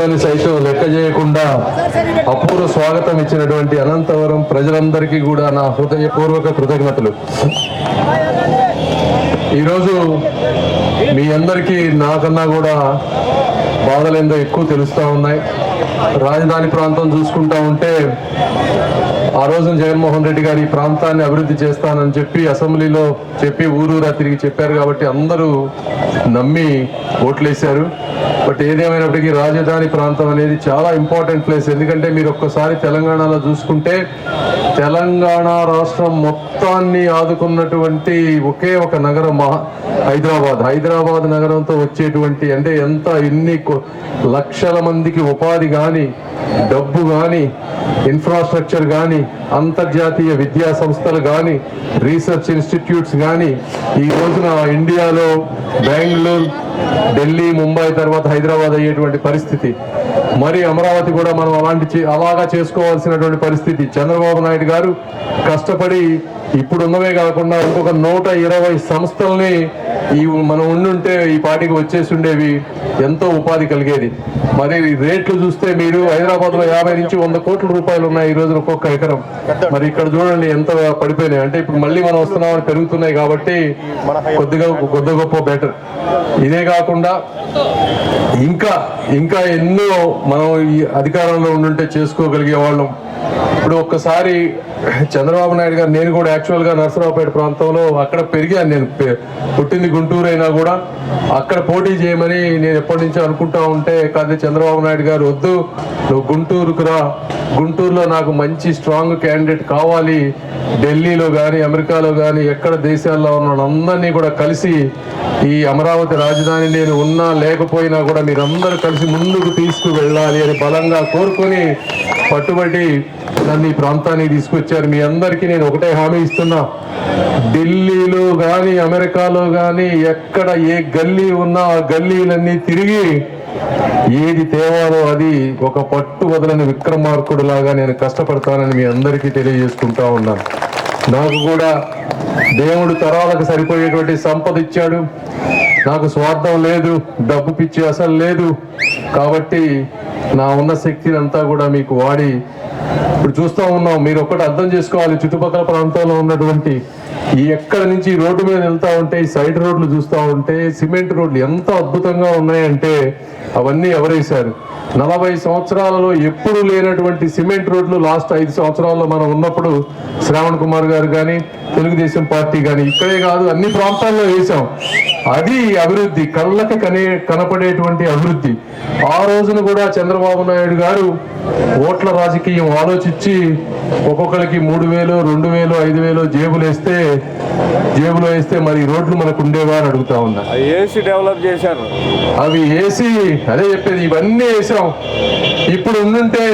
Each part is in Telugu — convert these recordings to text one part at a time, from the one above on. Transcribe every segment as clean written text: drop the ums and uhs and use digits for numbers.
ఎండని సైతం లెక్క చేయకుండా అపూర్వ స్వాగతం ఇచ్చినటువంటి అనంతవరం ప్రజలందరికీ కూడా నా హృదయపూర్వక కృతజ్ఞతలు. ఈరోజు మీ అందరికీ నాకన్నా కూడా బాధలేందో ఎక్కువ తెలుస్తూ ఉన్నాయి. రాజధాని ప్రాంతం చూసుకుంటా ఉంటే ఆ రోజున జగన్మోహన్ రెడ్డి గారు ఈ ప్రాంతాన్ని అభివృద్ధి చేస్తానని చెప్పి అసెంబ్లీలో చెప్పి ఊరూరా తిరిగి చెప్పారు కాబట్టి అందరూ నమ్మి ఓట్లేశారు. బట్ ఏదేమైనప్పటికీ రాజధాని ప్రాంతం అనేది చాలా ఇంపార్టెంట్ ప్లేస్. ఎందుకంటే మీరు ఒక్కసారి తెలంగాణలో చూసుకుంటే తెలంగాణ రాష్ట్రం మొత్తాన్ని ఆదుకున్నటువంటి ఒకే ఒక నగరం హైదరాబాద్ నగరంతో వచ్చేటువంటి అంటే ఎన్ని లక్షల మందికి ఉపాధి కానీ, డబ్బు కానీ, ఇన్ఫ్రాస్ట్రక్చర్ కానీ, అంతర్జాతీయ విద్యా సంస్థలు కానీ, రీసెర్చ్ ఇన్స్టిట్యూట్స్ కానీ ఈ రోజున ఇండియాలో బెంగళూరు, ఢిల్లీ, ముంబై తర్వాత హైదరాబాద్ అయ్యేటువంటి పరిస్థితి. మరి అమరావతి కూడా మనం అలాగా చేసుకోవాల్సినటువంటి పరిస్థితి. చంద్రబాబు నాయుడు గారు కష్టపడి ఇప్పుడున్నవే కాకుండా ఇంకొక 120 సంస్థల్ని మనం ఉండుంటే ఈ పార్టీకి వచ్చేసి ఉండేవి, ఎంతో ఉపాధి కలిగేది. మరి రేట్లు చూస్తే మీరు హైదరాబాద్ లో 50 నుంచి 100 కోట్ల రూపాయలు ఉన్నాయి ఈ రోజున ఒక్కొక్క ఎకరం. మరి ఇక్కడ చూడండి ఎంత పడిపోయినాయి. అంటే ఇప్పుడు మళ్ళీ మనం వస్తున్నామని పెరుగుతున్నాయి కాబట్టి కొద్ది గొప్ప బెటర్. ఇదే కాకుండా ఇంకా ఎన్నో మనం ఈ అధికారంలో ఉండుంటే చేసుకోగలిగే వాళ్ళం. ఇప్పుడు ఒక్కసారి చంద్రబాబు నాయుడు గారు, నేను కూడా యాక్చువల్గా నర్సరావుపేట ప్రాంతంలో అక్కడ పెరిగాను. నేను పుట్టింది గుంటూరు అయినా కూడా అక్కడ పోటీ చేయమని నేను ఎప్పటి నుంచో అనుకుంటా ఉంటే, కానీ చంద్రబాబు నాయుడు గారు వద్దు, నువ్వు గుంటూరుకు రా, గుంటూరులో నాకు మంచి స్ట్రాంగ్ క్యాండిడేట్ కావాలి, ఢిల్లీలో కానీ అమెరికాలో కానీ ఎక్కడ దేశాల్లో ఉన్న అందరినీ కూడా కలిసి ఈ అమరావతి రాజధాని నేను ఉన్నా లేకపోయినా కూడా మీరందరూ కలిసి ముందుకు తీసుకువెళ్ళాలి అని బలంగా కోరుకొని పట్టుబట్టి నన్ను ఈ ప్రాంతానికి తీసుకొచ్చారు. మీ అందరికీ నేను ఒకటే హామీ ఇస్తున్నా, ఢిల్లీలో కానీ అమెరికాలో కానీ ఎక్కడ ఏ గల్లీ ఉన్నా ఆ గల్లీలన్నీ తిరిగి ఏది తేవాలో అది ఒక పట్టు వదలని విక్రమార్కుడు లాగా నేను కష్టపడతానని మీ అందరికీ తెలియజేసుకుంటా ఉన్నాను. నాకు కూడా దేవుడు తరాలకు సరిపోయేటువంటి సంపద ఇచ్చాడు. నాకు స్వార్థం లేదు, డబ్బు పిచ్చి అసలు లేదు. కాబట్టి నా ఉన్న శక్తిని అంతా కూడా మీకు వాడి ఇప్పుడు చూస్తూ ఉన్నాం. మీరు ఒక్కటి అర్థం చేసుకోవాలి, చుట్టుపక్కల ప్రాంతాల్లో ఉన్నటువంటి ఈ ఎక్కడ నుంచి రోడ్డు మీద వెళ్తా ఉంటే ఈ సైడ్ రోడ్లు చూస్తూ ఉంటే సిమెంట్ రోడ్లు ఎంత అద్భుతంగా ఉన్నాయంటే అవన్నీ ఎవరేశారు. 40 సంవత్సరాలలో ఎప్పుడు లేనటువంటి సిమెంట్ రోడ్లు లాస్ట్ 5 సంవత్సరాల్లో మనం ఉన్నప్పుడు శ్రావణ్ కుమార్ గారు కానీ తెలుగుదేశం పార్టీ కానీ ఇక్కడే కాదు అన్ని ప్రాంతాల్లో వేశాం. అది అభివృద్ధి, కళ్ళకి కనపడేటువంటి అభివృద్ధి. ఆ రోజున కూడా చంద్రబాబు నాయుడు గారు ఓట్ల రాజకీయం ఆలోచించి ఒక్కొక్కరికి 3,000, 2,000, 5,000 జేబులో వేస్తే మరి రోడ్లు మనకు ఉండేవా అని అడుగుతా ఉన్నా. ఏసీ డెవలప్ చేశారు, అవి ఏసీ అదే చెప్పేది, ఇవన్నీ వేసాం. ఇప్పుడు ఉండుంటే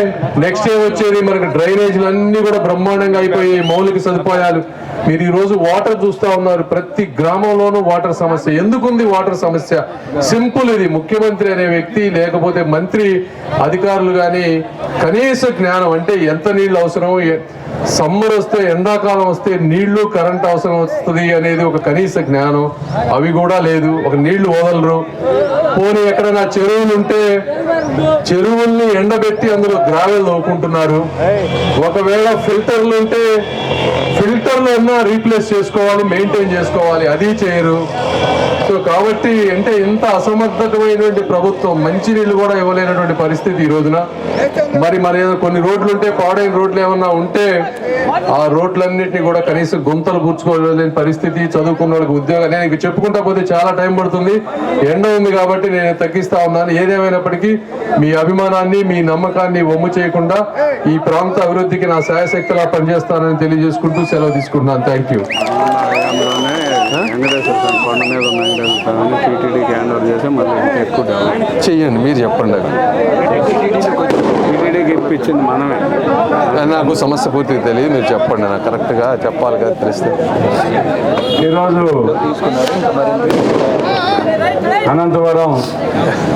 నెక్స్ట్ ఏం వచ్చేది, మనకు డ్రైనేజీలు అన్ని కూడా బ్రహ్మాండంగా అయిపోయి మౌలిక సదుపాయాలు. మీరు ఈ రోజు వాటర్ చూస్తా ఉన్నారు, ప్రతి గ్రామంలోనూ వాటర్ సమస్య. ఎందుకుంది వాటర్ సమస్య? సింపుల్, ఇది ముఖ్యమంత్రి అనే వ్యక్తి లేకపోతే మంత్రి అధికారులు కానీ కనీస జ్ఞానం అంటే ఎంత నీళ్ళు అవసరం, సమ్మర్ వస్తే ఎండాకాలం వస్తే నీళ్లు కరెంట్ అవసరం వస్తుంది అనేది ఒక కనీస జ్ఞానం అవి కూడా లేదు. ఒక నీళ్లు వదలరు. పోనీ ఎక్కడైనా చెరువులు ఉంటే చెరువుల్ని ఎండబెట్టి అందులో గ్రావెల్ తోకుంటున్నారు. ఒకవేళ ఫిల్టర్లు ఉంటే ఫిల్టర్లు అన్నా రీప్లేస్ చేసుకోవాలి, మెయింటైన్ చేసుకోవాలి, అది చేయరు. సో కాబట్టి అంటే ఇంత అసమర్థమైనటువంటి ప్రభుత్వం, మంచినీళ్ళు కూడా ఇవ్వలేనటువంటి పరిస్థితి ఈ రోజున. మరి కొన్ని రోడ్లు ఉంటే, పాడైన రోడ్లు ఏమన్నా ఉంటే ఆ రోడ్లన్నింటినీ కూడా కనీసం గుంతలు పూడ్చుకోలేని పరిస్థితి. చదువుకున్న వాళ్ళకి ఉద్యోగం, నేను చెప్పుకుంటా పోతే చాలా టైం పడుతుంది, ఎండ ఉంది కాబట్టి నేను తగ్గిస్తా ఉన్నాను. ఏదేమైనప్పటికీ మీ అభిమానాన్ని, మీ నమ్మకాన్ని వమ్ము చేయకుండా ఈ ప్రాంత అభివృద్ధికి నా శాయశక్తిలా పనిచేస్తానని తెలియజేసుకుంటూ సెలవు తీసుకుంటున్నాను. Thank you. కొండ మీద ఉన్న టీటీడీకి హ్యాండ్ ఓవర్ చేసి మళ్ళీ ఎక్కువ డెవలప్ చెయ్యండి. మీరు చెప్పండి. టీటీడీకి ఇప్పించింది మనమే. నాకు సమస్య పూర్తిగా తెలియదు, మీరు చెప్పండి. నాకు కరెక్ట్గా చెప్పాలి కదా, తెలిస్తే. ఈరోజు అనంతవరం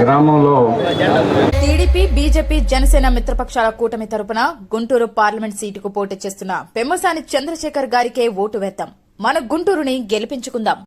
గ్రామంలో టీడీపీ, బీజేపీ, జనసేన మిత్రపక్షాల కూటమి తరపున గుంటూరు పార్లమెంట్ సీటుకు పోటీ చేస్తున్న పెమ్మసాని చంద్రశేఖర్ గారికే ఓటు వేద్దాం. మన గుంటూరుని గెలిపించుకుందాం.